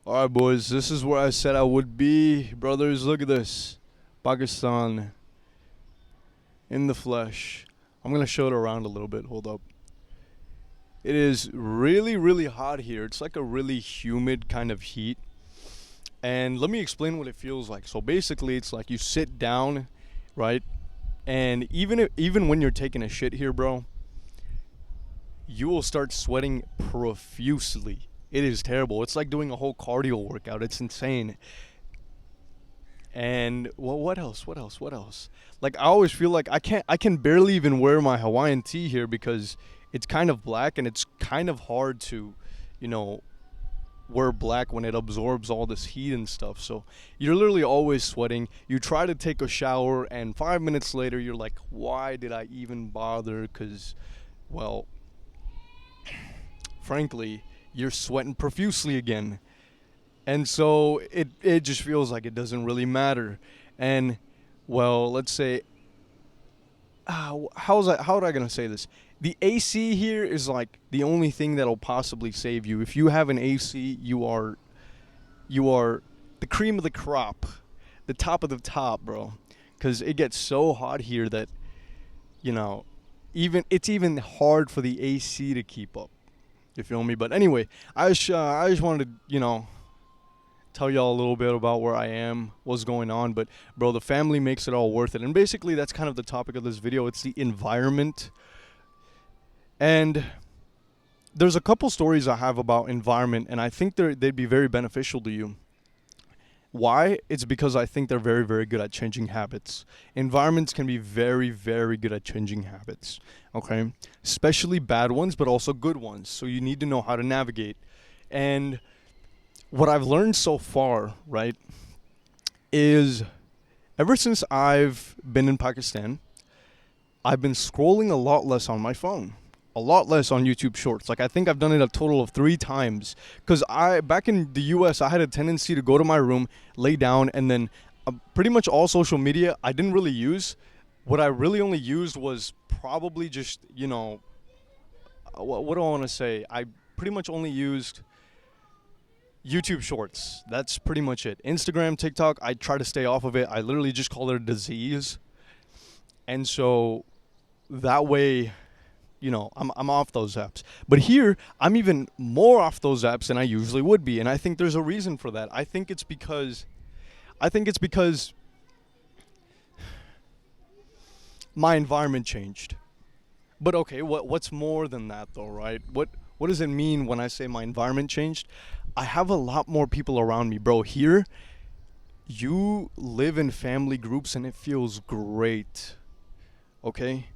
Alright, boys, this is where I said I would be. Brothers, look at this. Pakistan in the flesh. I'm going to show it around a little bit. Hold up. It is really, really hot here. It's like a really humid kind of heat. And let me explain what it feels like. So basically, it's like you sit down, right? And even when you're taking a shit here, bro, you will start sweating profusely. It is terrible. It's like doing a whole cardio workout. It's insane. And well, what else? What else? What else? Like I always feel like I can barely even wear my Hawaiian tee here because it's kind of black and it's kind of hard to, you know, wear black when it absorbs all this heat and stuff. So you're literally always sweating. You try to take a shower and 5 minutes later you're like, "Why did I even bother?" Cuz well, frankly, you're sweating profusely again. And so it just feels like it doesn't really matter. And well, let's say how am I gonna say this? The AC here is like the only thing that'll possibly save you. If you have an AC, you are the cream of the crop, the top of the top, bro. Because it gets so hot here that you know, even it's even hard for the AC to keep up. You feel me? But anyway, I just wanted to tell y'all a little bit about where I am, what's going on. But bro, the family makes it all worth it. And basically, that's kind of the topic of this video. It's the environment. And there's a couple stories I have about environment, and I think they'd be very beneficial to you. Why? It's because I think they're very, very good at changing habits. Environments can be very, very good at changing habits. Okay? Especially bad ones, but also good ones. So you need to know how to navigate. And what I've learned so far, right, is ever since I've been in Pakistan, I've been scrolling a lot less on my phone, a lot less on YouTube Shorts. Like I think I've done it a total of 3 times. Because I back in the U.S., I had a tendency to go to my room, lay down, and then pretty much all social media I didn't really use. What I really only used was probably just what do I want to say? I pretty much only used YouTube Shorts. That's pretty much it. Instagram, TikTok, I try to stay off of it. I literally just call it a disease. And so that way, I'm off those apps. But here, I'm even more off those apps than I usually would be, and I think there's a reason for that. I think it's because my environment changed. But okay, what's more than that though, right? What does it mean when I say my environment changed? I have a lot more people around me, bro. Here, you live in family groups and it feels great. Okay?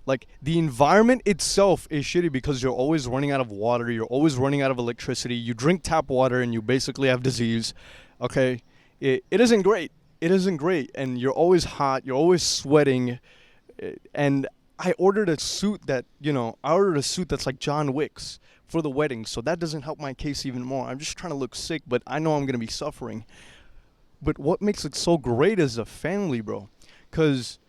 Like the environment itself is shitty because you're always running out of water, you're always running out of electricity. You drink tap water and you basically have disease. Okay? It isn't great. It isn't great, and you're always hot, you're always sweating. And I ordered a suit that's like John Wick's for the wedding, so that doesn't help my case even more. I'm just trying to look sick, but I know I'm going to be suffering. But what makes it so great is the family, bro. Because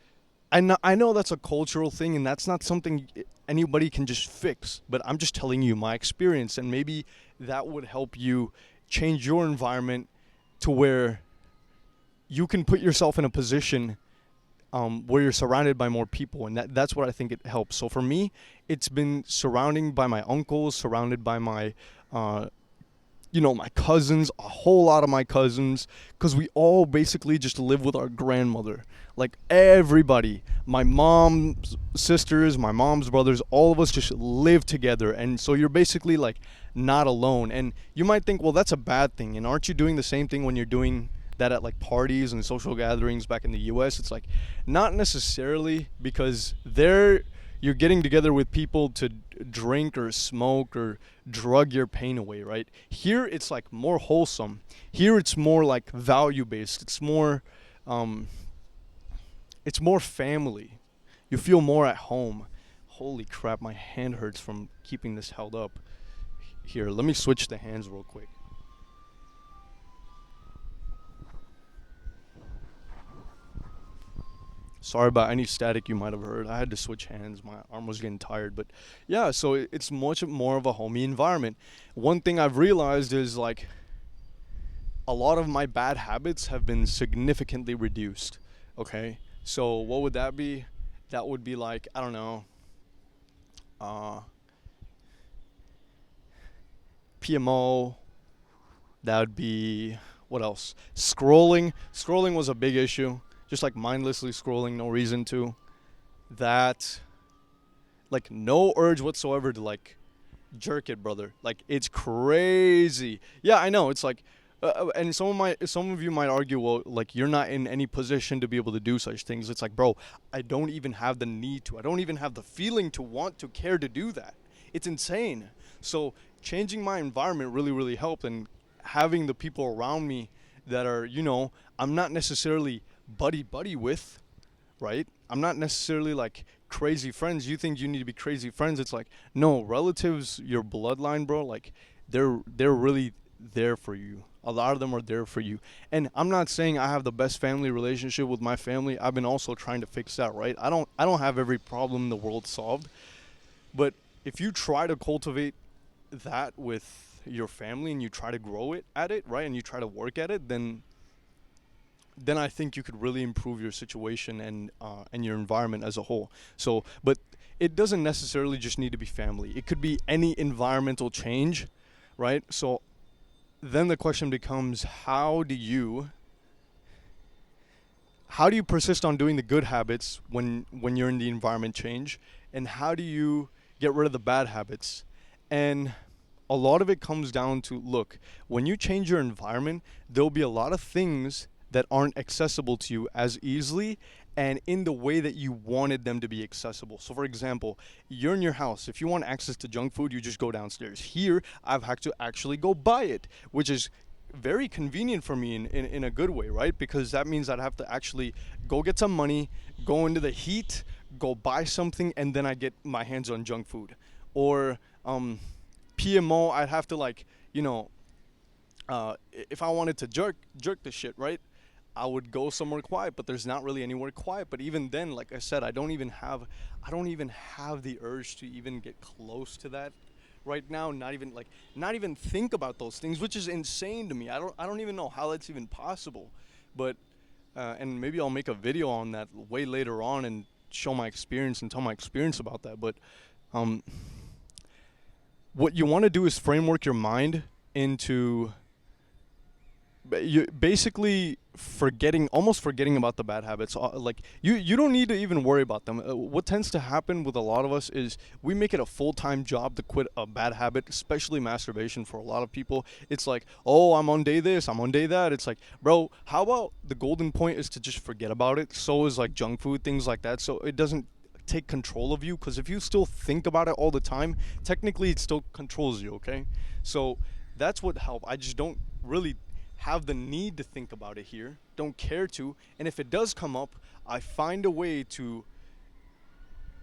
I know that's a cultural thing, and that's not something anybody can just fix. But I'm just telling you my experience, and maybe that would help you change your environment to where you can put yourself in a position where you're surrounded by more people, and that's what I think it helps. So for me, it's been surrounding by my uncles, surrounded by my, my cousins, a whole lot of my cousins, because we all basically just live with our grandmother. Like everybody, my mom's sisters, my mom's brothers, all of us just live together, and so you're basically like not alone. And you might think, well, that's a bad thing, and aren't you doing the same thing when you're doing that at like parties and social gatherings back in the US? It's like not necessarily, because there you're getting together with people to drink or smoke or drug your pain away, right? Here it's like more wholesome. Here it's more like value based. It's more family. You feel more at home. Holy crap, my hand hurts from keeping this held up. Here, let me switch the hands real quick. Sorry about any static you might have heard. I had to switch hands. My arm was getting tired. But yeah, so it's much more of a homey environment. One thing I've realized is like a lot of my bad habits have been significantly reduced. Okay, so what would that be? That would be like, I don't know, uh, PMO. That would be, what else? Scrolling. Scrolling was a big issue. Just like mindlessly scrolling, no reason to. That, like, no urge whatsoever to like jerk it, brother. Like, it's crazy. Yeah, I know. It's like, and some of you might argue, well, like, you're not in any position to be able to do such things. It's like, bro, I don't even have the need to. I don't even have the feeling to want to care to do that. It's insane. So changing my environment really, really helped, and having the people around me that are, I'm not necessarily buddy buddy with, right? I'm not necessarily like crazy friends. You think you need to be crazy friends? It's like, no, relatives, your bloodline, bro. Like, they're really there for you. A lot of them are there for you. And I'm not saying I have the best family relationship with my family. I've been also trying to fix that, right? I don't have every problem in the world solved, but if you try to cultivate that with your family and you try to grow it at it, right, and you try to work at it, then I think you could really improve your situation and your environment as a whole. So, but it doesn't necessarily just need to be family. It could be any environmental change, right? So then the question becomes, how do you persist on doing the good habits when you're in the environment change, and how do you get rid of the bad habits? And a lot of it comes down to, look, when you change your environment, there'll be a lot of things that aren't accessible to you as easily and in the way that you wanted them to be accessible. So for example, you're in your house. If you want access to junk food, you just go downstairs. Here, I've had to actually go buy it, which is very convenient for me in a good way, right? Because that means I'd have to actually go get some money, go into the heat, go buy something, and then I get my hands on junk food. Or PMO, I'd have to, like, if I wanted to jerk the shit, right? I would go somewhere quiet, but there's not really anywhere quiet. But even then, like I said, I don't even have the urge to even get close to that right now. Not even think about those things, which is insane to me. I don't even know how that's even possible. But and maybe I'll make a video on that way later on and show my experience and tell my experience about that. But what you want to do is framework your mind into you basically almost forgetting about the bad habits. Like, you don't need to even worry about them. What tends to happen with a lot of us is we make it a full-time job to quit a bad habit, especially masturbation. For a lot of people, it's like, oh, I'm on day this, I'm on day that. It's like, bro, how about the golden point is to just forget about it? So is like junk food, things like that. So it doesn't take control of you, because if you still think about it all the time, technically it still controls you. Okay, so that's what helped. I just don't really have the need to think about it here, don't care to, and if it does come up, I find a way to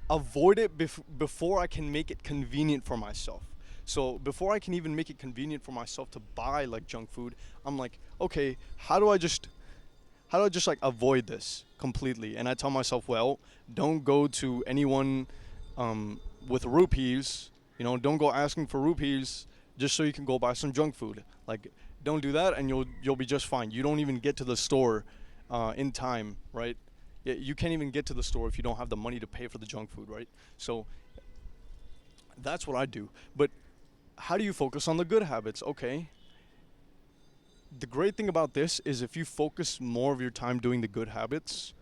avoid it before I can make it convenient for myself. So before I can even make it convenient for myself to buy like junk food, I'm like, okay, how do I just like avoid this completely? And I tell myself, well, don't go to anyone with rupees, don't go asking for rupees just so you can go buy some junk food. Like, don't do that, and you'll be just fine. You don't even get to the store in time, right? You can't even get to the store if you don't have the money to pay for the junk food, right? So that's what I do. But how do you focus on the good habits? Okay. The great thing about this is if you focus more of your time doing the good habits,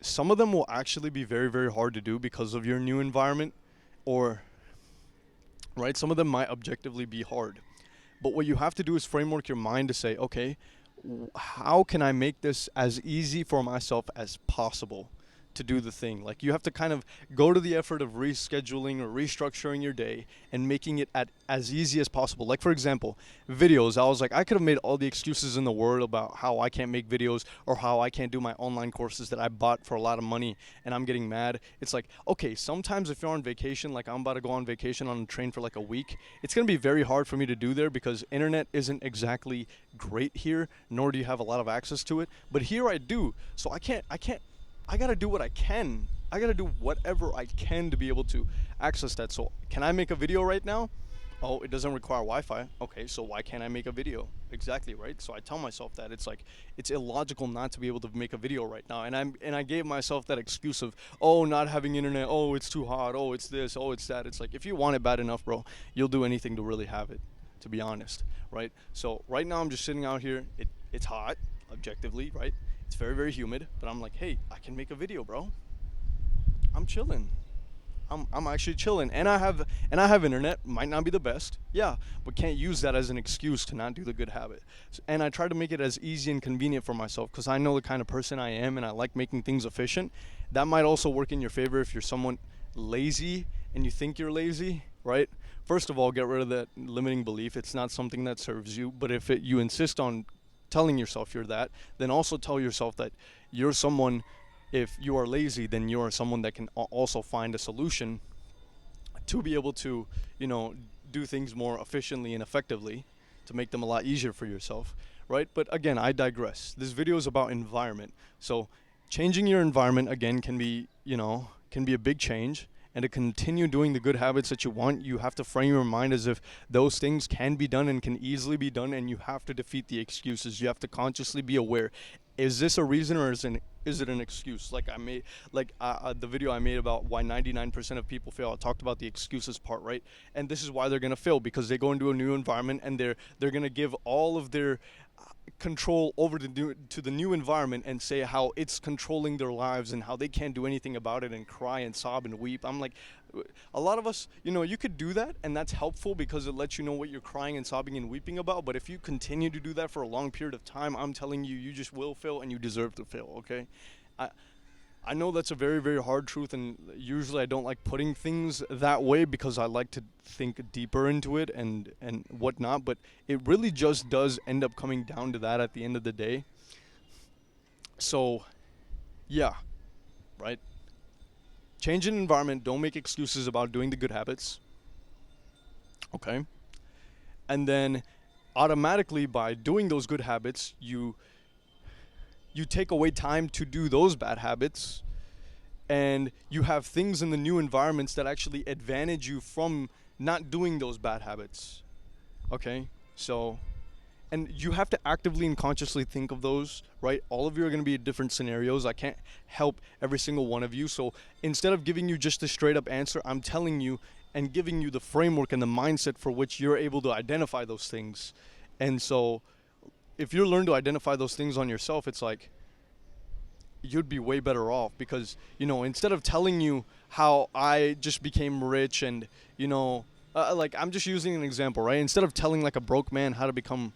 some of them will actually be very, very hard to do because of your new environment, or, right, some of them might objectively be hard. But what you have to do is framework your mind to say, okay, how can I make this as easy for myself as possible to do the thing? Like, you have to kind of go to the effort of rescheduling or restructuring your day and making it as easy as possible. Like, for example, videos. I was like, I could have made all the excuses in the world about how I can't make videos or how I can't do my online courses that I bought for a lot of money and I'm getting mad. It's like, okay, sometimes if you're on vacation, like I'm about to go on vacation on a train for like a week, it's going to be very hard for me to do there because internet isn't exactly great here, nor do you have a lot of access to it. But here I do. So I got to do what I can. I got to do whatever I can to be able to access that. So can I make a video right now? Oh, it doesn't require Wi-Fi. Okay, so why can't I make a video? Exactly, right? So I tell myself that it's like it's illogical not to be able to make a video right now. And I gave myself that excuse of, oh, not having internet, oh, it's too hot, oh, it's this, oh, it's that. It's like if you want it bad enough, bro, you'll do anything to really have it, to be honest, right? So right now I'm just sitting out here. It's hot, objectively, right? It's very, very humid, but I'm like, hey, I can make a video, bro. I'm chilling. I'm actually chilling, and I have internet. Might not be the best, yeah, but can't use that as an excuse to not do the good habit. And I try to make it as easy and convenient for myself because I know the kind of person I am, and I like making things efficient. That might also work in your favor if you're someone lazy and you think you're lazy, right? First of all, get rid of that limiting belief. It's not something that serves you. But if you insist on telling yourself you're that, then also tell yourself that you're someone. If you are lazy, then you are someone that can also find a solution to be able to, you know, do things more efficiently and effectively to make them a lot easier for yourself, right? But again, I digress. This video is about environment. So changing your environment again can be, can be a big change. And to continue doing the good habits that you want, you have to frame your mind as if those things can be done and can easily be done, and you have to defeat the excuses. You have to consciously be aware: is this a reason, or is it an excuse? Like I made, the video I made about why 99% of people fail. I talked about the excuses part, right? And this is why they're gonna fail, because they go into a new environment and they're gonna give all of their control over to the new environment and say how it's controlling their lives and how they can't do anything about it and cry and sob and weep. I'm like, a lot of us, you could do that, and that's helpful because it lets you know what you're crying and sobbing and weeping about. But if you continue to do that for a long period of time, I'm telling you, you just will fail, and you deserve to fail, okay? I, I know that's a very, very hard truth, and usually I don't like putting things that way because I like to think deeper into it and whatnot, but it really just does end up coming down to that at the end of the day. So, yeah, right? Change an environment, don't make excuses about doing the good habits, okay? And then automatically by doing those good habits, you take away time to do those bad habits, and you have things in the new environments that actually advantage you from not doing those bad habits. Okay? So, and you have to actively and consciously think of those, right? All of you are going to be in different scenarios. I can't help every single one of you. So, instead of giving you just a straight up answer, I'm telling you and giving you the framework and the mindset for which you're able to identify those things. And so, if you learn to identify those things on yourself, it's like you'd be way better off because, instead of telling you how I just became rich and, like I'm just using an example, right? Instead of telling like a broke man how to become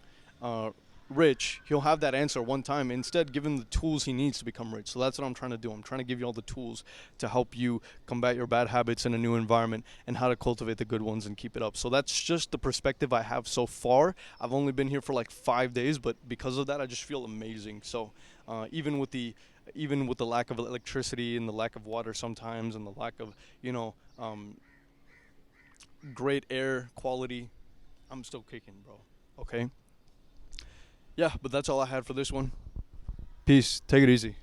rich, he'll have that answer one time. Instead, give him the tools he needs to become rich. So that's what I'm trying to do. I'm trying to give you all the tools to help you combat your bad habits in a new environment and how to cultivate the good ones and keep it up. So that's just the perspective I have so far. I've only been here for like 5 days, but because of that, I just feel amazing. So even with the lack of electricity and the lack of water sometimes and the lack of great air quality, I'm still kicking, bro. Okay. Yeah, but that's all I had for this one. Peace. Take it easy.